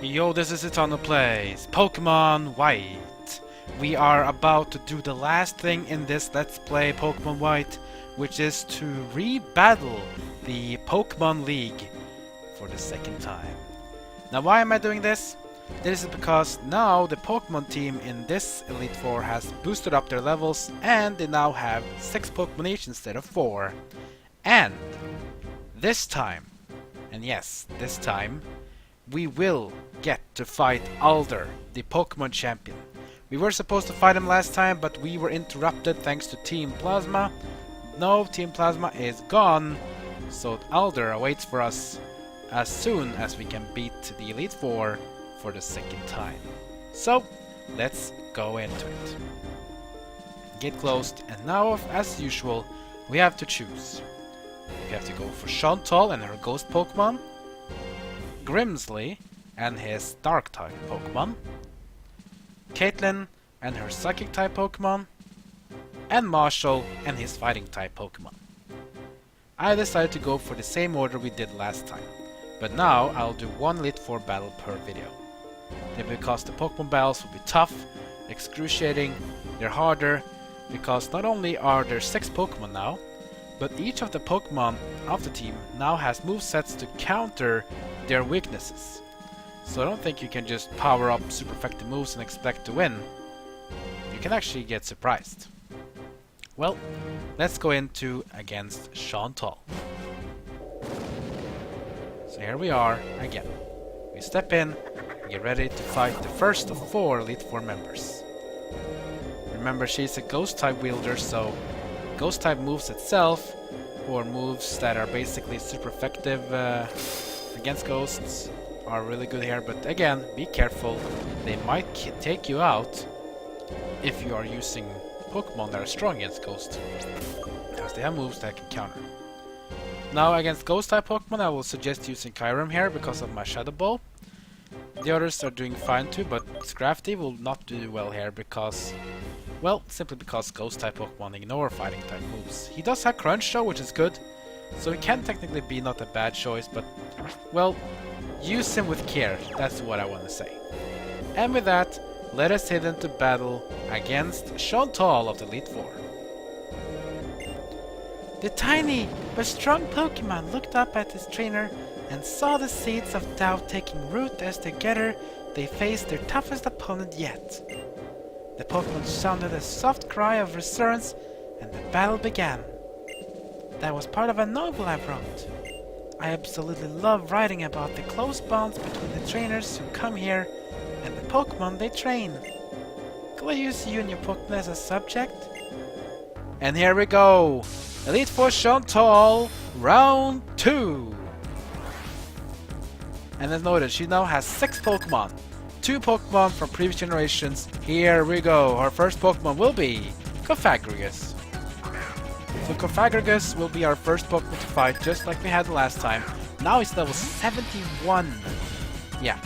Yo, this is Eternal Plays Pokemon White. We are about to do the last thing in this Let's Play Pokemon White, which is to re-battle the Pokemon League for the second time. Now, why am I doing this? This is because now the Pokemon team in this Elite Four has boosted up their levels and they now have 6 Pokemon each instead of 4. And this time, and yes, this time, we will get to fight Alder, the Pokemon champion. We were supposed to fight him last time, but we were interrupted thanks to Team Plasma. No, Team Plasma is gone, so Alder awaits for us as soon as we can beat the Elite Four for the second time. So, let's go into it. Get closed, and now, as usual, we have to choose. We have to go for Shauntal and her Ghost Pokemon, Grimsley and his Dark-type Pokemon, Caitlyn and her Psychic-type Pokemon, and Marshall and his Fighting-type Pokemon. I decided to go for the same order we did last time, but now I'll do one Elite Four battle per video. Because the Pokemon battles will be tough, excruciating, they're harder, because not only are there 6 Pokemon now, but each of the Pokemon of the team now has movesets to counter their weaknesses. So I don't think you can just power up super effective moves and expect to win. You can actually get surprised. Well, let's go into against Shauntal. So here we are again. We step in, we get ready to fight the first of 4 Elite Four members. Remember, she's a Ghost type wielder, so Ghost type moves itself, or moves that are basically super effective against ghosts, are really good here, but again, be careful. They might take you out if you are using Pokemon that are strong against Ghost, because they have moves that can counter. Now, against Ghost type Pokemon, I will suggest using Kyurem here because of my Shadow Ball. The others are doing fine too, but Scrafty will not do well here because, well, simply because Ghost type Pokemon ignore Fighting type moves. He does have Crunch though, which is good, so he can technically be not a bad choice, but, well, use him with care, that's what I want to say. And with that, let us head into battle against Shauntal of the Elite Four. The tiny but strong Pokemon looked up at his trainer and saw the seeds of doubt taking root as together they faced their toughest opponent yet. The Pokemon sounded a soft cry of reassurance and the battle began. That was part of a novel I wrote. I absolutely love writing about the close bonds between the trainers who come here and the Pokemon they train. Could I use you and your Pokemon as a subject? And here we go! Elite Four Shauntal, round 2! And as noted, she now has 6 Pokemon. 2 Pokemon from previous generations. Here we go. Our first Pokemon will be Cofagigrus. So Cofagigrus will be our first Pokemon to fight, just like we had last time. Now he's level 71. Yeah,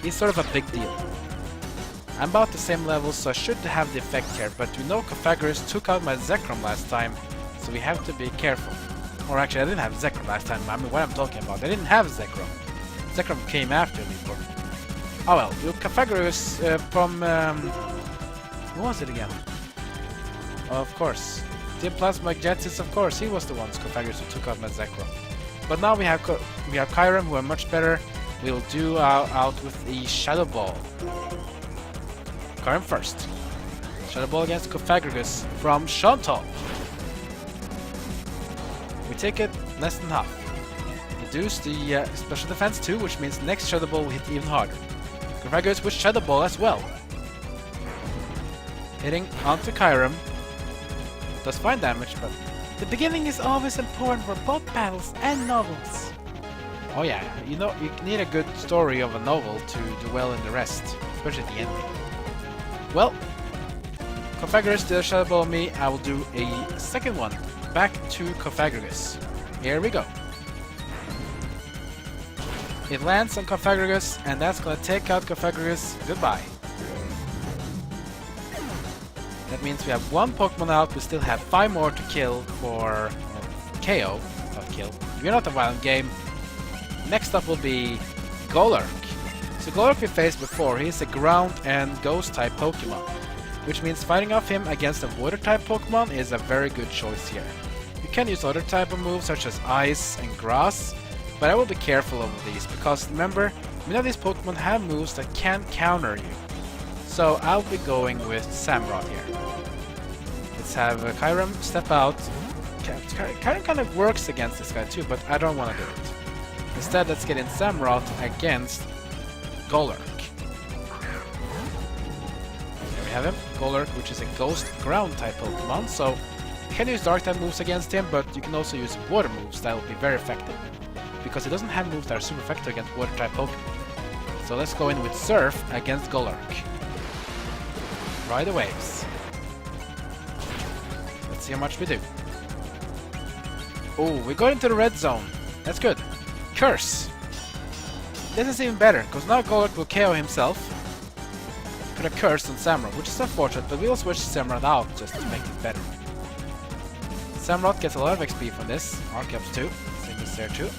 he's sort of a big deal. I'm about the same level, so I should have the effect here, but we know Cofagigrus took out my Zekrom last time, so we have to be careful. Or actually, I didn't have Zekrom last time. I mean, what I'm talking about. I didn't have Zekrom. Zekrom came after me. Oh well, Cofagigrus from... what was it again? Of course. Team Plasma Jetsis, of course. He was the one, Cofagigrus, who took out my Zekrom. But now we have Kyurem, who are much better. We'll do out with the Shadow Ball. Kyurem first. Shadow Ball against Cofagigrus from Shauntal. We take it less than half. Reduce the special defense too, which means the next Shadow Ball will hit even harder. Cofagigrus with Shadow Ball as well. Hitting onto Kyurem. Does fine damage, but the beginning is always important for both battles and novels. Oh yeah, you know, you need a good story of a novel to do well in the rest, especially at the ending. Well, Cofagigrus did a Shadow Ball on me. I will do a second one. Back to Cofagigrus. Here we go. It lands on Cofagigrus, and that's gonna take out Cofagigrus. Goodbye. That means we have 1 Pokemon out. We still have 5 more to kill for KO, not kill. We're not a violent game. Next up will be Golurk. So Golurk we faced before, he's a ground and ghost type Pokemon, which means fighting off him against a water type Pokemon is a very good choice here. You can use other type of moves such as ice and grass, but I will be careful of these because remember, many of these Pokemon have moves that can counter you. So I'll be going with Samurott here. Let's have Kyurem step out. Kyurem kind of works against this guy too, but I don't want to do it. Instead, let's get in Samurott against Golurk. There we have him, Golurk, which is a ghost ground type Pokemon, so you can use dark type moves against him, but you can also use water moves that will be very effective. Because he doesn't have moves that are super effective against water type Pokemon. So let's go in with Surf against Golurk. Ride the waves. Let's see how much we do. Oh, we got into the red zone. That's good. Curse. This is even better, because now Golurk will KO himself. Put a curse on Samurott, which is unfortunate, but we'll switch Samurott out just to make it better. Samurott gets a lot of XP from this. Archeops too. Same as there too.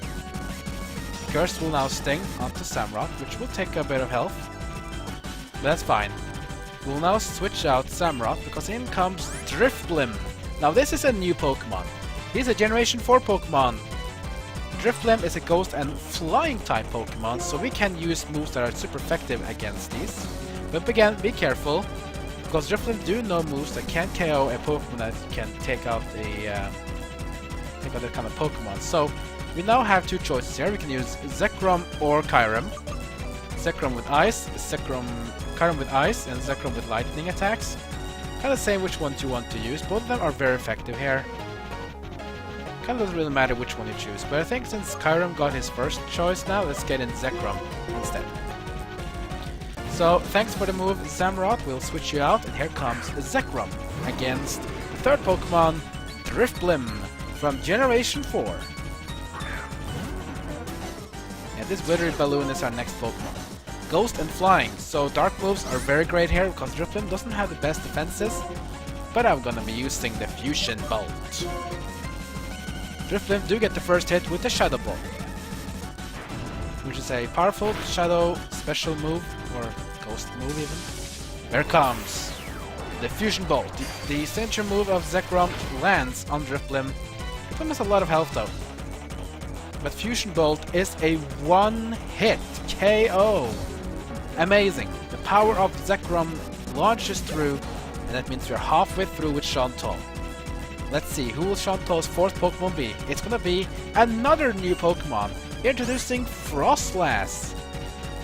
Curse will now sting onto Samurott, which will take a bit of health. But that's fine. We'll now switch out Samurott, because in comes Drifblim. Now this is a new Pokemon. He's a Generation 4 Pokemon. Drifblim is a ghost and flying type Pokemon, so we can use moves that are super effective against these. But again, be careful, because Drifblim do know moves that can KO a Pokemon that can take out a that kind of Pokemon. So we now have two choices here. We can use Zekrom or Kyurem. Zekrom with ice, Kyurem with ice, and Zekrom with lightning attacks. Kind of same which one you want to use. Both of them are very effective here. Kind of doesn't really matter which one you choose, but I think since Kyurem got his first choice now, let's get in Zekrom instead. So thanks for the move, Samurott. We'll switch you out, and here comes Zekrom against the third Pokemon, Drifblim from Generation 4. And this Withered Balloon is our next Pokemon. Ghost and Flying, so dark moves are very great here because Drifblim doesn't have the best defenses, but I'm gonna be using the Fusion Bolt. Drifblim do get the first hit with the Shadow Ball, which is a powerful Shadow special move, or Ghost move even. There comes the Fusion Bolt. The signature move of Zekrom lands on Drifblim. Drifblim has a lot of health though. But Fusion Bolt is a one-hit KO. Amazing. The power of Zekrom launches through, and that means we're halfway through with Shauntal. Let's see, who will Shauntal's fourth Pokemon be? It's gonna be another new Pokemon, introducing Froslass.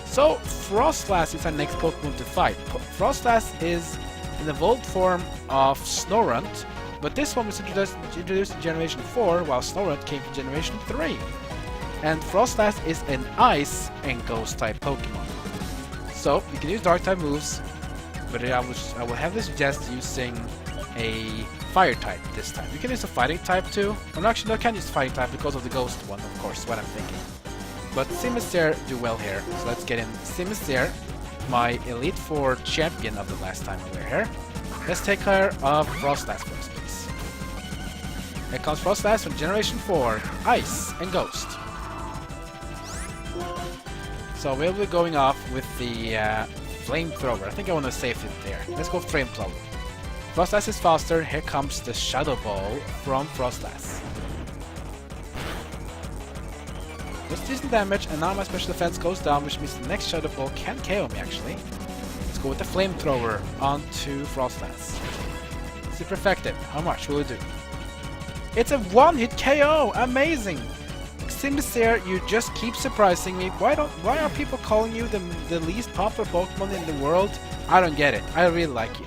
So, Froslass is our next Pokemon to fight. Froslass is an evolved form of Snorunt, but this one was introduced in Generation 4, while Snorunt came from Generation 3. And Froslass is an Ice and Ghost type Pokemon. So, you can use Dark type moves, but I will heavily suggest using a Fire type this time. You can use a Fighting type too. Or actually, no, I can't use Fighting type because of the Ghost one, of course, what I'm thinking. But Simisear do well here, so let's get in Simisear, my Elite Four champion of the last time we were here. Let's take care of Froslass first, please. Here comes Froslass from Generation 4, Ice and Ghost. So we'll be going off with the Flamethrower. I think I want to save it there. Let's go Flamethrower. Froslass is faster. Here comes the Shadow Ball from Froslass. Just decent damage, and now my special defense goes down, which means the next Shadow Ball can KO me actually. Let's go with the Flamethrower onto Froslass. Super effective. How much will it do? It's a one-hit KO! Amazing! Simisear, you just keep surprising me. Why are people calling you the least popular Pokemon in the world? I don't get it. I really like you.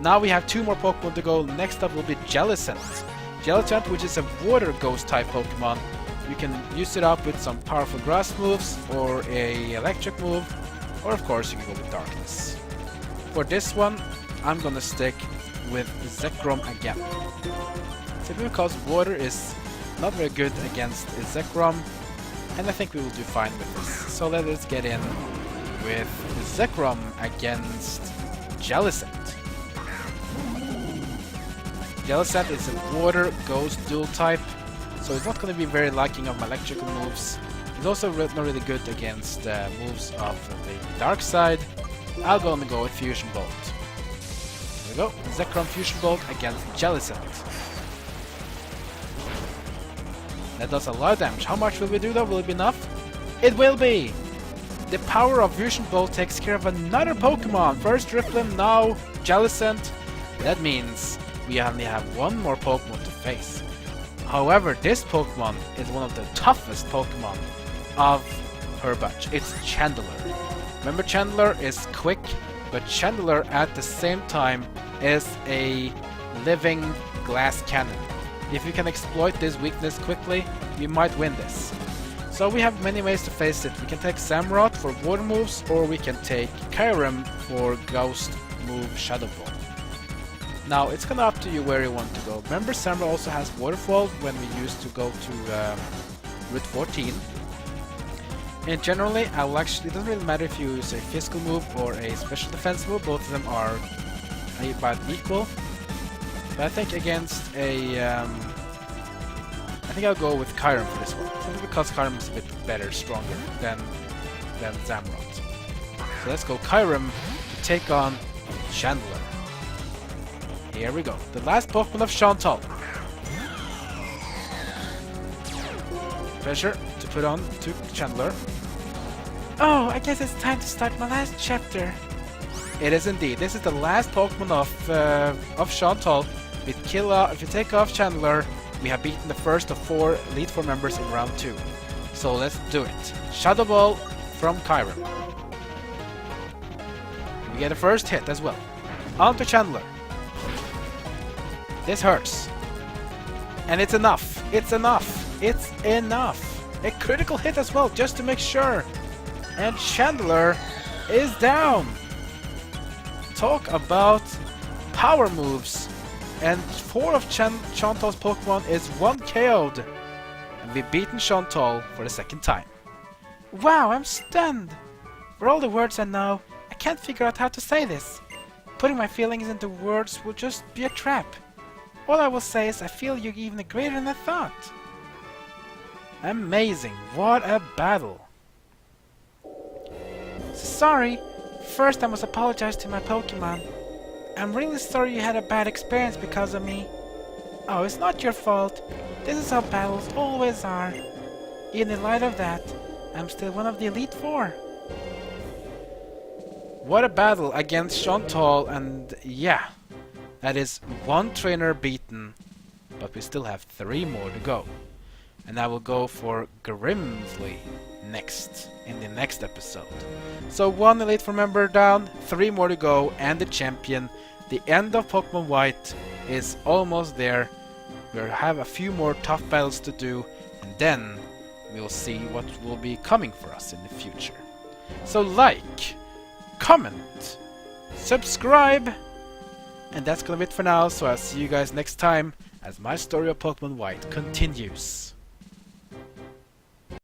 Now we have two more Pokemon to go. Next up will be Jellicent. Jellicent, which is a water ghost type Pokemon. You can use it up with some powerful grass moves or a electric move, or of course you can go with darkness. For this one, I'm gonna stick with Zekrom again. Simply because water is not very good against Zekrom, and I think we will do fine with this. So let us get in with Zekrom against Jellicent. Jellicent is a water ghost dual type, so it's not going to be very liking of my electrical moves. He's also not really good against moves of the dark side. I'll gonna go with Fusion Bolt. There we go. Zekrom Fusion Bolt against Jellicent. That does a lot of damage. How much will we do though? Will it be enough? It will be! The power of Fusion Bolt takes care of another Pokemon. First Drifblim, now Jellicent. That means we only have one more Pokemon to face. However, this Pokemon is one of the toughest Pokemon of her batch. It's Chandelure. Remember, Chandelure is quick, but Chandelure at the same time is a living glass cannon. If you can exploit this weakness quickly, we might win this. So we have many ways to face it. We can take Samurott for water moves, or we can take Kyurem for ghost move Shadow Ball. Now it's kinda up to you where you want to go. Remember, Samurott also has Waterfall when we used to go to Route 14. And generally, I will actually, it doesn't really matter if you use a physical move or a special defense move, both of them are about equal. But I think against a, I think I'll go with Kyurem for this one, simply because Kyurem is a bit better, stronger than Samurott. So let's go Kyurem to take on Chandelure. Here we go, the last Pokemon of Shauntal. Pressure to put on to Chandelure. Oh, I guess it's time to start my last chapter. It is indeed. This is the last Pokemon of Shauntal. If you take off Chandelure, we have beaten the first of 4 Elite Four members in round 2. So let's do it. Shadow Ball from Kyurem. We get a first hit as well. On to Chandelure. This hurts. And it's enough. It's enough. It's enough. A critical hit as well, just to make sure. And Chandelure is down. Talk about power moves. And 4 of Shauntal's Pokemon is 1 KO'd. And we've beaten Shauntal for the 2nd time. Wow, I'm stunned. For all the words I know, I can't figure out how to say this. Putting my feelings into words will just be a trap. All I will say is I feel you're even greater than I thought. Amazing, what a battle. Sorry, first I must apologize to my Pokemon. I'm really sorry you had a bad experience because of me. Oh, it's not your fault. This is how battles always are. Even in light of that, I'm still one of the Elite Four. What a battle against Shauntal, and yeah, that is 1 trainer beaten, but we still have 3 more to go. And I will go for Grimsley next, in the next episode. So 1 Elite Four member down, 3 more to go, and the champion. The end of Pokemon White is almost there. We'll have a few more tough battles to do, and then we'll see what will be coming for us in the future. So like, comment, subscribe, and that's gonna be it for now. So I'll see you guys next time as my story of Pokemon White continues.